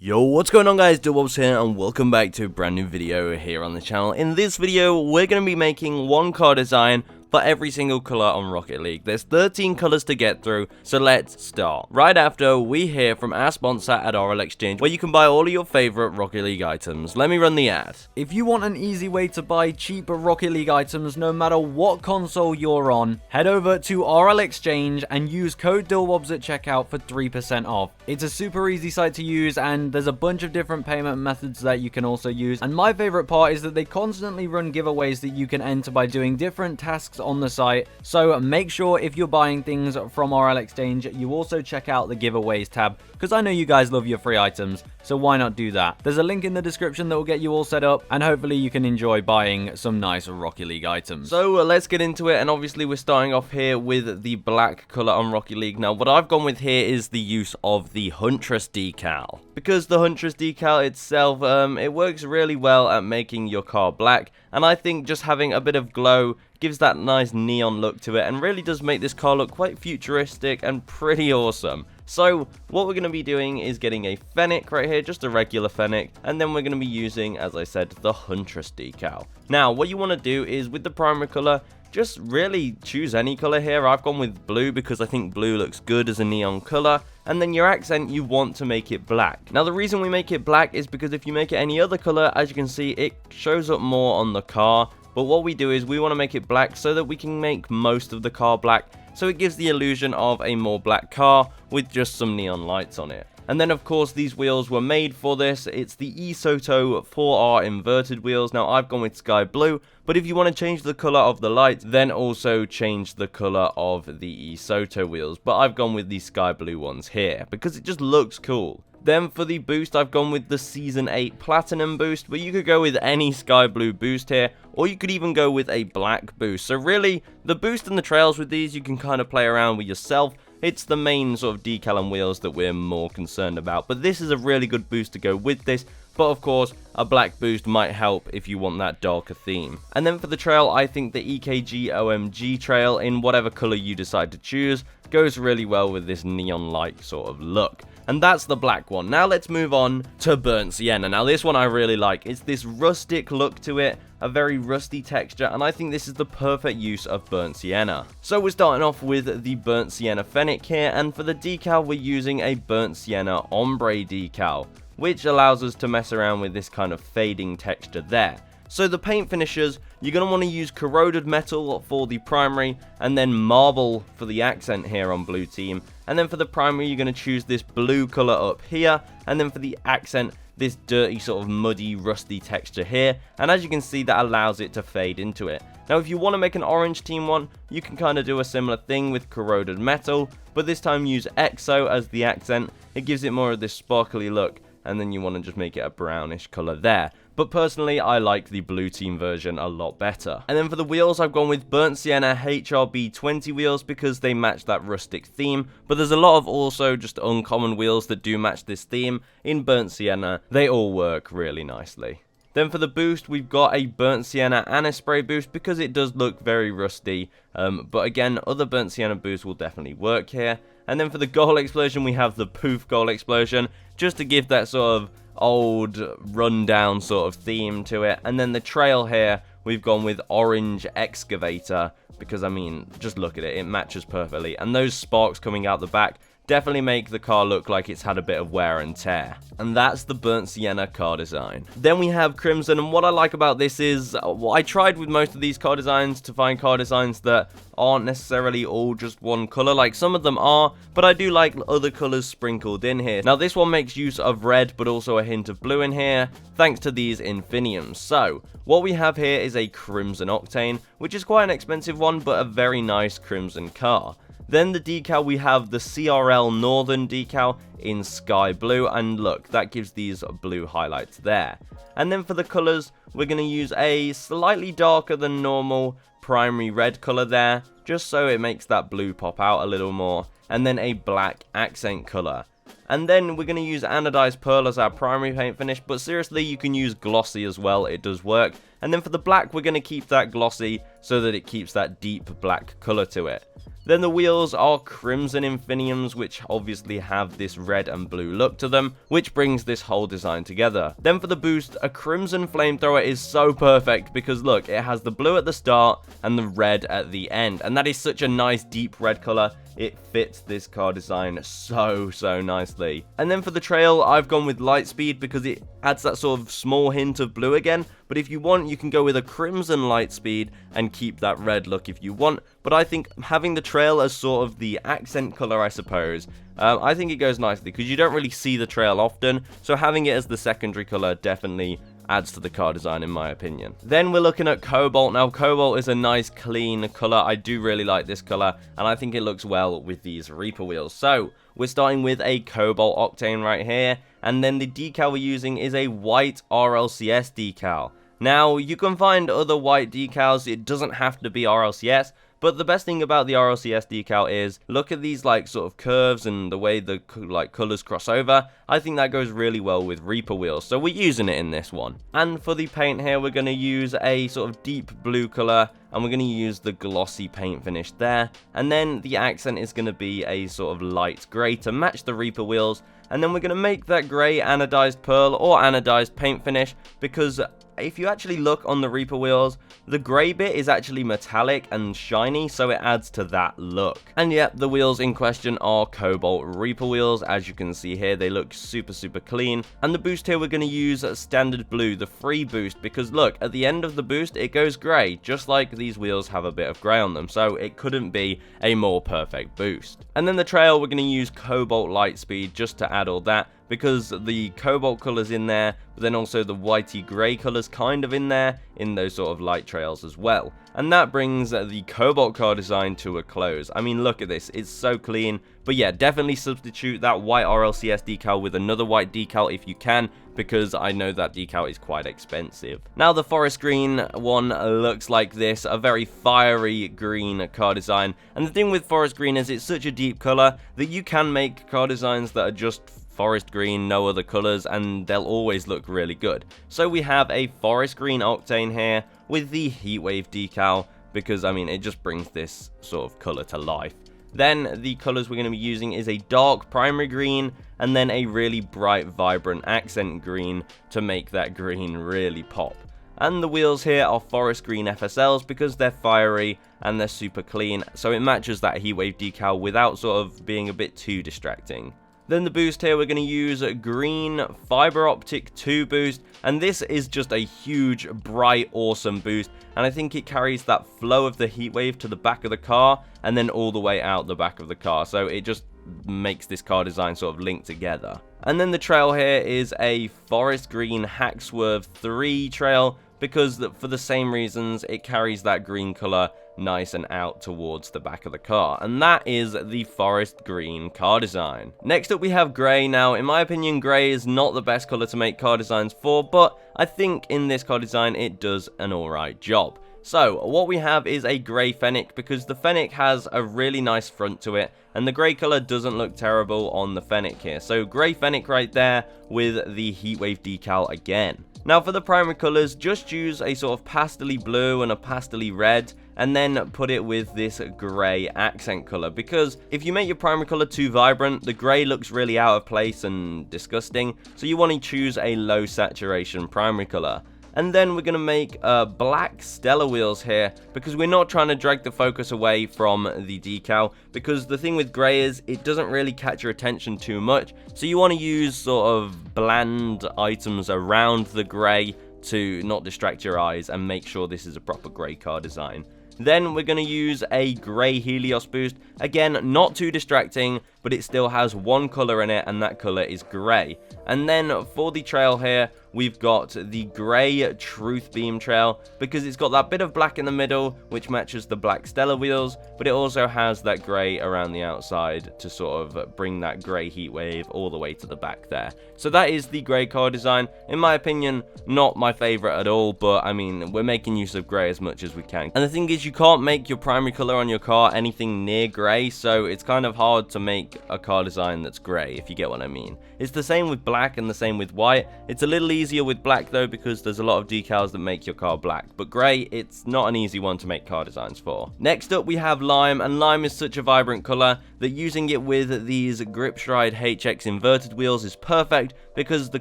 Yo, what's going on guys, Cobalt here and welcome back to a brand new video here on the channel. In this video, we're going to be making one car design for every single color on Rocket League. There's 13 colors to get through, so let's start. Right after we hear from our sponsor at RL Exchange, where you can buy all of your favorite Rocket League items. Let me run the ad. If you want an easy way to buy cheap Rocket League items no matter what console you're on, head over to RL Exchange and use code DILWOBS at checkout for 3% off. It's a super easy site to use and there's a bunch of different payment methods that you can also use. And my favorite part is that they constantly run giveaways that you can enter by doing different tasks on the site. So make sure if you're buying things from RL Exchange, you also check out the giveaways tab, because I know you guys love your free items, so why not do that? There's a link in the description that will get you all set up, and hopefully you can enjoy buying some nice Rocket League items. So let's get into it, and obviously we're starting off here with the black color on Rocket League. Now what I've gone with here is the use of the Huntress decal, because the Huntress decal itself, it works really well at making your car black, and I think just having a bit of glow gives that nice neon look to it and really does make this car look quite futuristic and pretty awesome. So what we're going to be doing is getting a Fennec right here, just a regular Fennec, and then we're going to be using, as I said, the Huntress decal. Now what you want to do is with the primary color, just really choose any color here. I've gone with blue because I think blue looks good as a neon color. And then your accent, you want to make it black. Now the reason we make it black is because if you make it any other color, as you can see, it shows up more on the car. But what we do is we want to make it black so that we can make most of the car black, so it gives the illusion of a more black car with just some neon lights on it. And then of course these wheels were made for this. It's the eSoto 4R inverted wheels. Now I've gone with sky blue, but if you want to change the color of the lights, then also change the color of the eSoto wheels. But I've gone with the sky blue ones here because it just looks cool. Then for the boost, I've gone with the Season 8 Platinum boost, but you could go with any sky blue boost here, or you could even go with a black boost. So really, the boost and the trails with these, you can kind of play around with yourself. It's the main sort of decal and wheels that we're more concerned about, but this is a really good boost to go with this. But of course, a black boost might help if you want that darker theme. And then for the trail, I think the EKG OMG trail, in whatever color you decide to choose, goes really well with this neon-like sort of look. And that's the black one. Now let's move on to Burnt Sienna. Now this one I really like. It's this rustic look to it, a very rusty texture, and I think this is the perfect use of Burnt Sienna. So we're starting off with the Burnt Sienna Fennec here, and for the decal we're using a Burnt Sienna Ombre decal, which allows us to mess around with this kind of fading texture there. So the paint finishers, you're going to want to use corroded metal for the primary, and then marble for the accent here on blue team. And then for the primary, you're going to choose this blue color up here, and then for the accent, this dirty sort of muddy, rusty texture here. And as you can see, that allows it to fade into it. Now if you want to make an orange team one, you can kind of do a similar thing with corroded metal, but this time use EXO as the accent. It gives it more of this sparkly look, and then you want to just make it a brownish color there. But personally, I like the blue team version a lot better. And then for the wheels, I've gone with Burnt Sienna HRB 20 wheels because they match that rustic theme. But there's a lot of also just uncommon wheels that do match this theme. In Burnt Sienna, they all work really nicely. Then for the boost, we've got a Burnt Sienna Anti-Spray boost because it does look very rusty. But again, other Burnt Sienna boosts will definitely work here. And then for the goal explosion, we have the Poof goal explosion, just to give that sort of old rundown sort of theme to it. And then the trail here, we've gone with orange excavator because I mean, just look at it, it matches perfectly. And those sparks coming out the back definitely make the car look like it's had a bit of wear and tear. And that's the Burnt Sienna car design. Then we have Crimson, and what I like about this is, I tried with most of these car designs to find car designs that aren't necessarily all just one color. Like some of them are, but I do like other colors sprinkled in here. Now this one makes use of red, but also a hint of blue in here, thanks to these infiniums. So what we have here is a Crimson Octane, which is quite an expensive one, but a very nice crimson car. Then the decal, we have the CRL Northern decal in sky blue, and look, that gives these blue highlights there. And then for the colors, we're going to use a slightly darker than normal primary red color there, just so it makes that blue pop out a little more, and then a black accent color. And then we're going to use anodized pearl as our primary paint finish, but seriously, you can use glossy as well, it does work. And then for the black, we're going to keep that glossy so that it keeps that deep black color to it. Then the wheels are crimson infiniums, which obviously have this red and blue look to them, which brings this whole design together. Then for the boost, a crimson flamethrower is so perfect because look, it has the blue at the start and the red at the end, and that is such a nice deep red color. It fits this car design so nicely. And then for the trail, I've gone with Lightspeed because it adds that sort of small hint of blue again. But if you want, you can go with a crimson Lightspeed and keep that red look if you want. But I think having the trail as sort of the accent color, I suppose, I think it goes nicely because you don't really see the trail often. So having it as the secondary color definitely adds to the car design in my opinion. Then we're looking at Cobalt. Now Cobalt is a nice clean color. I do really like this color and I think it looks well with these Reaper wheels. So we're starting with a Cobalt Octane right here, and then the decal we're using is a white RLCS decal. Now you can find other white decals, it doesn't have to be RLCS. But the best thing about the RLCS decal is, look at these like sort of curves and the way the like colors cross over. I think that goes really well with Reaper wheels, so we're using it in this one. And for the paint here, we're going to use a sort of deep blue color, and we're going to use the glossy paint finish there. And then the accent is going to be a sort of light gray to match the Reaper wheels. And then we're going to make that gray anodized pearl or anodized paint finish, because if you actually look on the Reaper wheels, the grey bit is actually metallic and shiny, so it adds to that look. And yep, the wheels in question are Cobalt Reaper wheels. As you can see here, they look super clean. And the boost here, we're going to use standard blue, the free boost, because look, at the end of the boost, it goes grey, just like these wheels have a bit of grey on them, so it couldn't be a more perfect boost. And then the trail, we're going to use Cobalt Lightspeed just to add all that, because the Cobalt colours in there, but then also the whitey grey colours kind of in there, in those sort of light trails as well. And that brings the Cobalt car design to a close. I mean, look at this, it's so clean. But yeah, definitely substitute that white RLCS decal with another white decal if you can, because I know that decal is quite expensive. Now the forest green one looks like this, a very fiery green car design. And the thing with forest green is it's such a deep colour that you can make car designs that are just forest green, no other colors, and they'll always look really good. So we have a forest green Octane here with the heatwave decal, because I mean it just brings this sort of color to life. Then the colors we're going to be using is a dark primary green and then a really bright vibrant accent green to make that green really pop. And the wheels here are forest green FSLs because they're fiery and they're super clean, so it matches that heatwave decal without sort of being a bit too distracting. Then the boost here, we're going to use green fiber optic 2 boost, and this is just a huge, bright, awesome boost, and I think it carries that flow of the heatwave to the back of the car and then all the way out the back of the car, so it just makes this car design sort of link together. And then the trail here is a forest green Hack Swerve 3 trail, because for the same reasons it carries that green color nice and out towards the back of the car, and that is the forest green car design. Next up we have grey. Now in my opinion, grey is not the best color to make car designs for, but I think in this car design it does an alright job. So what we have is a grey Fennec, because the Fennec has a really nice front to it and the grey colour doesn't look terrible on the Fennec here. So grey Fennec right there with the heatwave decal again. Now for the primary colours, just use a sort of pastely blue and a pastely red, and then put it with this grey accent colour, because if you make your primary colour too vibrant, the grey looks really out of place and disgusting, so you want to choose a low saturation primary colour. And then we're going to make black Stellar wheels here, because we're not trying to drag the focus away from the decal, because the thing with grey is it doesn't really catch your attention too much, so you want to use sort of bland items around the grey to not distract your eyes and make sure this is a proper grey car design. Then we're going to use a grey Helios boost, again not too distracting, but it still has one colour in it, and that colour is grey. And then for the trail here, we've got the grey Truth Beam trail, because it's got that bit of black in the middle, which matches the black Stellar wheels, but it also has that grey around the outside to sort of bring that grey heat wave all the way to the back there. So that is the grey car design. In my opinion, not my favourite at all, but I mean, we're making use of grey as much as we can. And the thing is, you can't make your primary colour on your car anything near grey, so it's kind of hard to make make a car design that's grey, if you get what I mean. It's the same with black and the same with white. It's a little easier with black though, because there's a lot of decals that make your car black, but grey, it's not an easy one to make car designs for. Next up we have lime, and lime is such a vibrant colour that using it with these Grip Stride HX inverted wheels is perfect, because the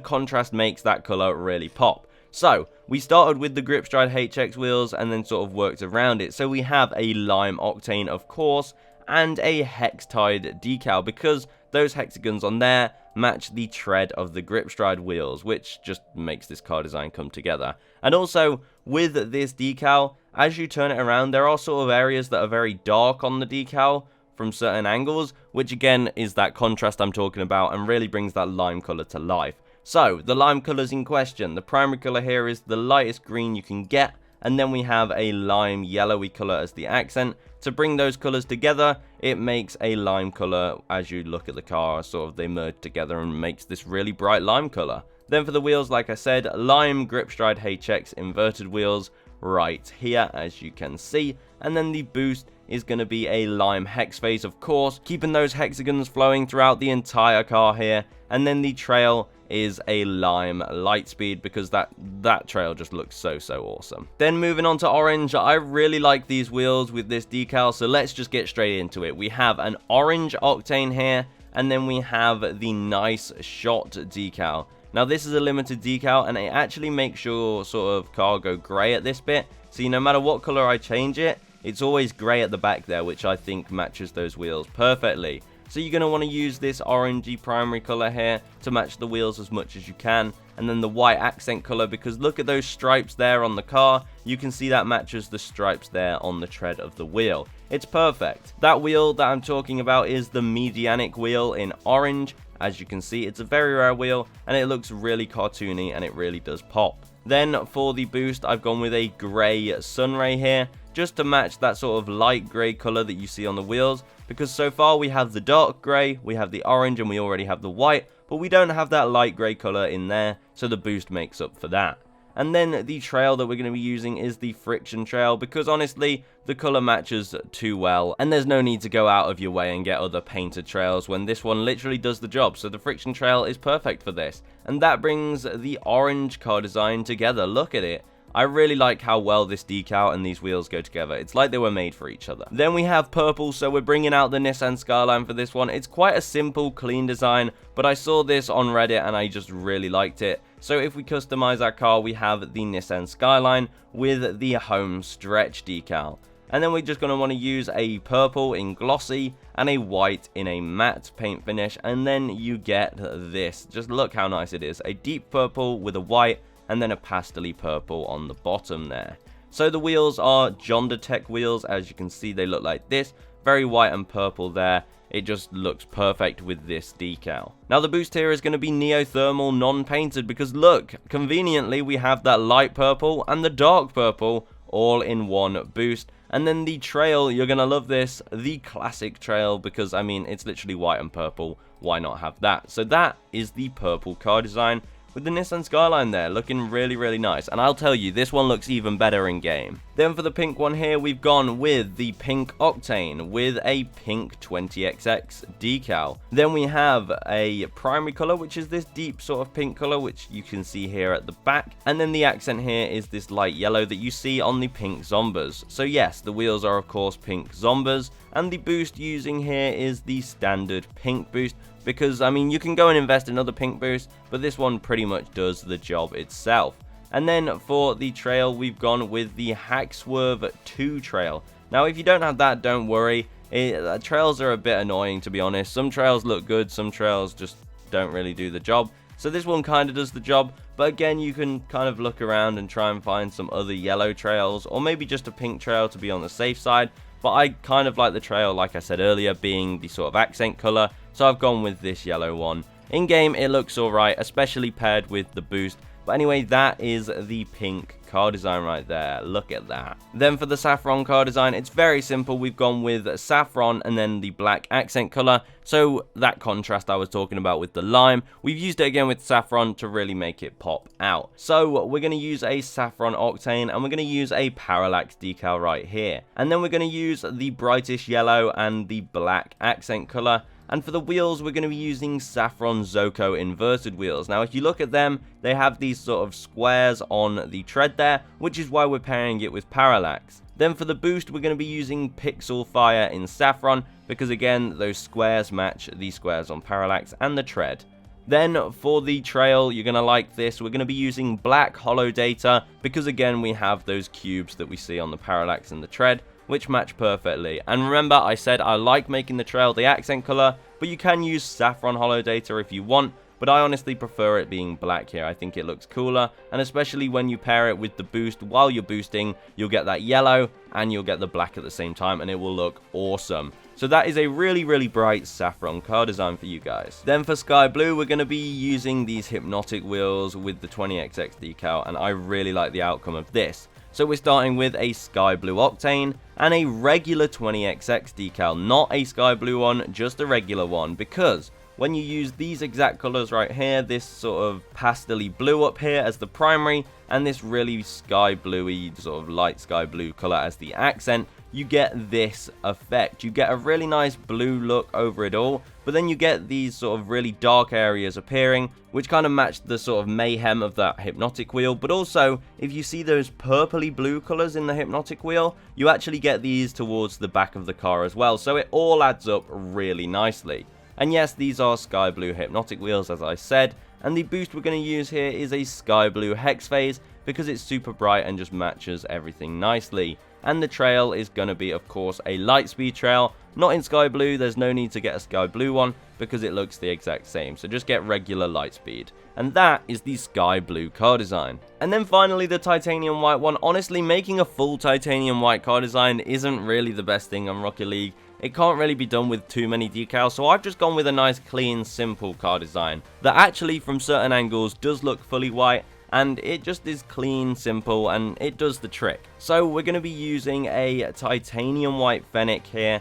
contrast makes that colour really pop. So, we started with the Grip Stride HX wheels and then sort of worked around it. So we have a lime octane, of course, and a hex-tied decal, because those hexagons on there match the tread of the Grip Stride wheels, which just makes this car design come together. And also, with this decal, as you turn it around, there are sort of areas that are very dark on the decal from certain angles, which again is that contrast I'm talking about and really brings that lime colour to life. So, the lime colours in question, the primary colour here is the lightest green you can get, and then we have a lime yellowy colour as the accent. To bring those colours together, it makes a lime colour. As you look at the car, sort of they merge together and makes this really bright lime colour. Then for the wheels, like I said, lime Grip Stride HX inverted wheels right here, as you can see, and then the boost is going to be a lime hex phase, of course, keeping those hexagons flowing throughout the entire car here, and then the trail is a lime light speed, because that trail just looks so awesome. Then moving on to orange, I really like these wheels with this decal, so let's just get straight into it. We have an orange octane here, and then we have the nice shot decal. Now this is a limited decal, and it actually makes your sort of car go grey at this bit, so no matter what colour I change it, it's always grey at the back there, which I think matches those wheels perfectly. So you're going to want to use this orangey primary colour here to match the wheels as much as you can. And then the white accent colour, because look at those stripes there on the car. You can see that matches the stripes there on the tread of the wheel. It's perfect. That wheel that I'm talking about is the medianic wheel in orange. As you can see, it's a very rare wheel and it looks really cartoony and it really does pop. Then for the boost, I've gone with a grey sunray here, just to match that sort of light grey colour that you see on the wheels, because so far we have the dark grey, we have the orange, and we already have the white, but we don't have that light grey colour in there, so the boost makes up for that. And then the trail that we're going to be using is the friction trail, because honestly, the colour matches too well, and there's no need to go out of your way and get other painted trails when this one literally does the job, so the friction trail is perfect for this. And that brings the orange car design together. Look at it. I really like how well this decal and these wheels go together. It's like they were made for each other. Then we have purple, so we're bringing out the Nissan Skyline for this one. It's quite a simple, clean design, but I saw this on Reddit and I just really liked it. So if we customize our car, we have the Nissan Skyline with the home stretch decal. And then we're just going to want to use a purple in glossy and a white in a matte paint finish. And then you get this. Just look how nice it is. A deep purple with a white, and then a pastel-y purple on the bottom there. So the wheels are Jonda Tech wheels. As you can see, they look like this. Very white and purple there. It just looks perfect with this decal. Now the boost here is going to be neothermal, non-painted, because look, conveniently we have that light purple and the dark purple all in one boost. And then the trail, you're going to love this, the classic trail, because I mean, it's literally white and purple. Why not have that? So that is the purple car design, with the Nissan Skyline there, looking really nice. And I'll tell you, this one looks even better in game. Then for the pink one here, we've gone with the pink octane with a pink 20XX decal. Then we have a primary color, which is this deep sort of pink color, which you can see here at the back. And then the accent here is this light yellow that you see on the pink Zombas. So yes, the wheels are of course pink Zombas, and the boost using here is the standard pink boost, because I mean, you can go and invest in another pink boost, but this one pretty much does the job itself. And then for the trail, we've gone with the Hack Swerve 2 trail. Now if you don't have that, don't worry. Trails are a bit annoying, to be honest. Some trails look good, some trails just don't really do the job. So this one kind of does the job, but again, you can kind of look around and try and find some other yellow trails, or maybe just a pink trail to be on the safe side. But I kind of like the trail, like I said earlier, being the sort of accent color, so I've gone with this yellow one. In game, it looks alright, especially paired with the boost. But anyway, that is the pink car design right there. Look at that. Then for the Saffron car design, it's very simple. We've gone with Saffron and then the black accent color. So that contrast I was talking about with the lime, we've used it again with Saffron to really make it pop out. So we're going to use a Saffron octane and we're going to use a parallax decal right here. And then we're going to use the brightest yellow and the black accent color. And for the wheels, we're going to be using Saffron Zoco inverted wheels. Now, if you look at them, they have these sort of squares on the tread there, which is why we're pairing it with Parallax. Then for the boost, we're going to be using Pixel Fire in Saffron, because again, those squares match these squares on Parallax and the tread. Then for the trail, you're going to like this, we're going to be using Black Hollow Data, because again, we have those cubes that we see on the Parallax and the tread, which match perfectly. And remember, I said I like making the trail the accent color, but you can use Saffron Hollow Data if you want, but I honestly prefer it being black here. I think it looks cooler, and especially when you pair it with the boost while you're boosting, you'll get that yellow and you'll get the black at the same time, and it will look awesome. So that is a really, really bright Saffron car design for you guys. Then for Sky Blue, we're going to be using these Hypnotic wheels with the 20XX decal, and I really like the outcome of this. So we're starting with a Sky Blue Octane and a regular 20XX decal, not a Sky Blue one, just a regular one, because when you use these exact colors right here, this sort of pastel-y blue up here as the primary, and this really sky bluey, sort of light sky blue color as the accent, you get this effect. You get a really nice blue look over it all, but then you get these sort of really dark areas appearing, which kind of match the sort of mayhem of that Hypnotic wheel. But also, if you see those purpley blue colors in the Hypnotic wheel, you actually get these towards the back of the car as well, so it all adds up really nicely. And yes, these are Sky Blue Hypnotic wheels, as I said, and the boost we're going to use here is a Sky Blue Hex Phase, because it's super bright and just matches everything nicely. And the trail is going to be, of course, a Lightspeed trail, not in Sky Blue. There's no need to get a Sky Blue one, because it looks the exact same, so just get regular Lightspeed. And that is the Sky Blue car design. And then finally, the Titanium White one. Honestly, making a full Titanium White car design isn't really the best thing on Rocket League. It can't really be done with too many decals, so I've just gone with a nice, clean, simple car design that actually, from certain angles, does look fully white, and it just is clean, simple, and it does the trick. So we're going to be using a Titanium White Fennec here,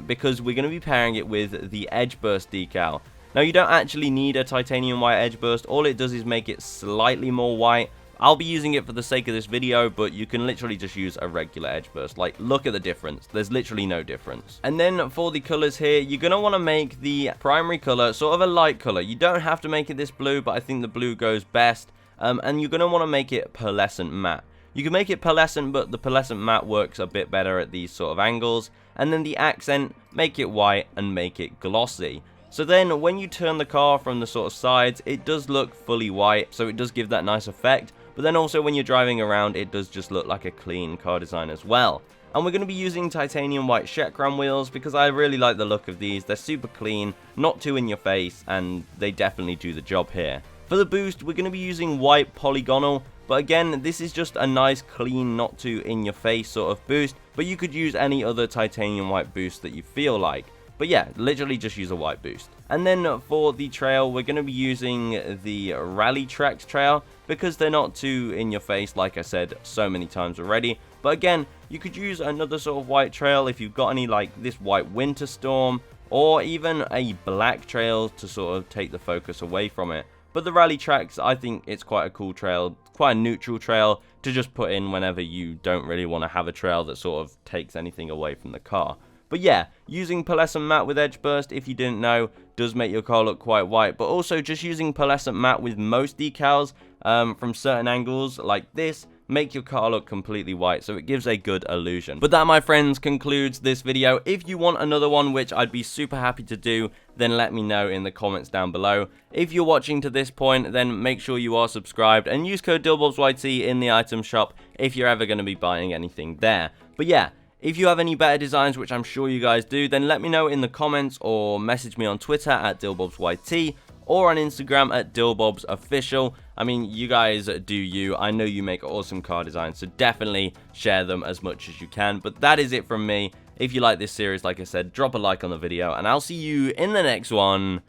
because we're going to be pairing it with the Edge Burst decal. Now, you don't actually need a Titanium White Edge Burst. All it does is make it slightly more white. I'll be using it for the sake of this video, but you can literally just use a regular Edge Burst. Like, look at the difference. There's literally no difference. And then for the colors here, you're going to want to make the primary color sort of a light color. You don't have to make it this blue, but I think the blue goes best. And you're going to want to make it pearlescent matte. You can make it pearlescent, but the pearlescent matte works a bit better at these sort of angles. And then the accent, make it white and make it glossy. So then when you turn the car from the sort of sides, it does look fully white, so it does give that nice effect. But then also when you're driving around, it does just look like a clean car design as well. And we're going to be using Titanium White Chekram wheels, because I really like the look of these. They're super clean, not too in your face, and they definitely do the job here. For the boost, we're going to be using white polygonal, but again, this is just a nice, clean, not too in your face sort of boost, but you could use any other titanium white boost that you feel like. But yeah, literally just use a white boost. And then for the trail, we're going to be using the Rally Tracks trail, because they're not too in your face, like I said so many times already. But again, you could use another sort of white trail if you've got any, like this white Winter Storm, or even a black trail to sort of take the focus away from it. But the Rally Tracks, I think it's quite a cool trail, quite a neutral trail to just put in whenever you don't really want to have a trail that sort of takes anything away from the car. But yeah, using pearlescent matte with Edge Burst, if you didn't know, does make your car look quite white. But also just using pearlescent matte with most decals from certain angles like this, make your car look completely white, so it gives a good illusion. But that, my friends, concludes this video. If you want another one, which I'd be super happy to do, then let me know in the comments down below. If you're watching to this point, then make sure you are subscribed and use code DILLBOBSYT in the item shop if you're ever going to be buying anything there. But yeah, if you have any better designs, which I'm sure you guys do, then let me know in the comments or message me on Twitter at DILLBOBSYT or on Instagram at DILLBOBSOfficial. I mean, you guys do you. I know you make awesome car designs, so definitely share them as much as you can. But that is it from me. If you like this series, like I said, drop a like on the video, and I'll see you in the next one.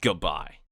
Goodbye.